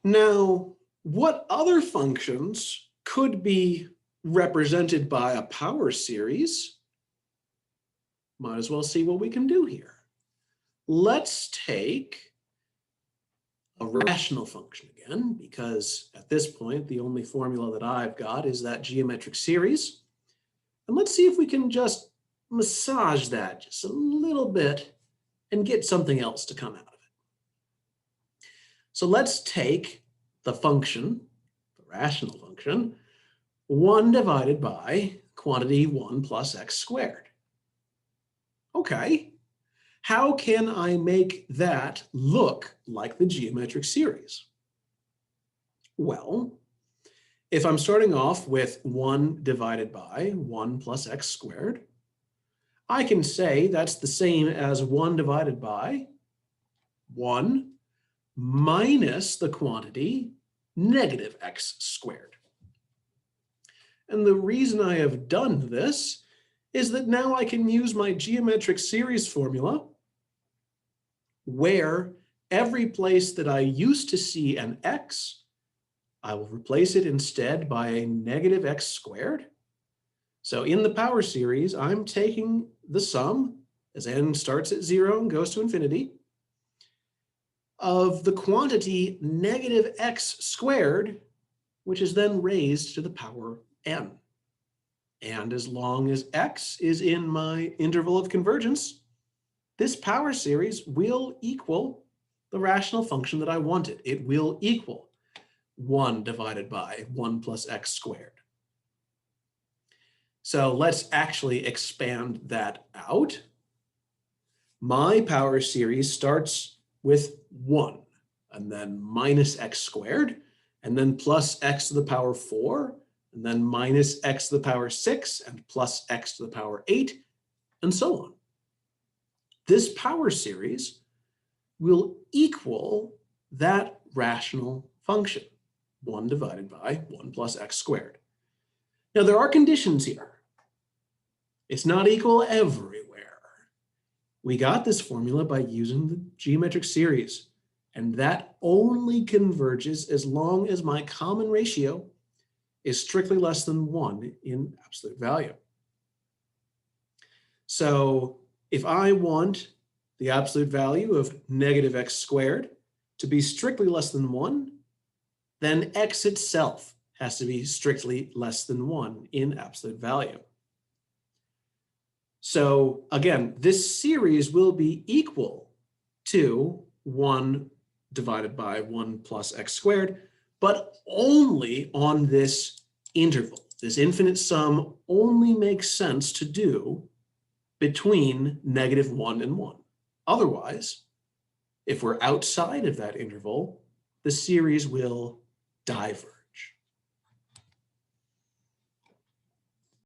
Now, what other functions could be represented by a power series? Might as well see what we can do here. Let's take a rational function again, because at this point, the only formula that I've got is that geometric series. And let's see if we can just massage that just a little bit and get something else to come out of it. So let's take the function, the rational function, 1 divided by quantity 1 plus x squared. Okay, how can I make that look like the geometric series? Well, if I'm starting off with 1 divided by 1 plus x squared, I can say that's the same as 1 divided by 1 minus the quantity negative x squared. And the reason I have done this is that now I can use my geometric series formula where every place that I used to see an x, I will replace it instead by a negative x squared. So in the power series, I'm taking the sum, as n starts at 0 and goes to infinity, of the quantity negative x squared, which is then raised to the power n. And as long as x is in my interval of convergence, this power series will equal the rational function that I wanted. It will equal 1 divided by 1 plus x squared. So let's actually expand that out. My power series starts with 1, and then minus x squared, and then plus x to the power 4, and then minus x to the power 6, and plus x to the power 8, and so on. This power series will equal that rational function, 1 divided by 1 plus x squared. Now, there are conditions here. It's not equal everywhere. We got this formula by using the geometric series, and that only converges as long as my common ratio is strictly less than 1 in absolute value. So if I want the absolute value of negative x squared to be strictly less than 1, then x itself has to be strictly less than 1 in absolute value. So again, this series will be equal to 1 divided by 1 plus x squared, but only on this interval. This infinite sum only makes sense to do between negative 1 and 1. Otherwise, if we're outside of that interval, the series will diverge.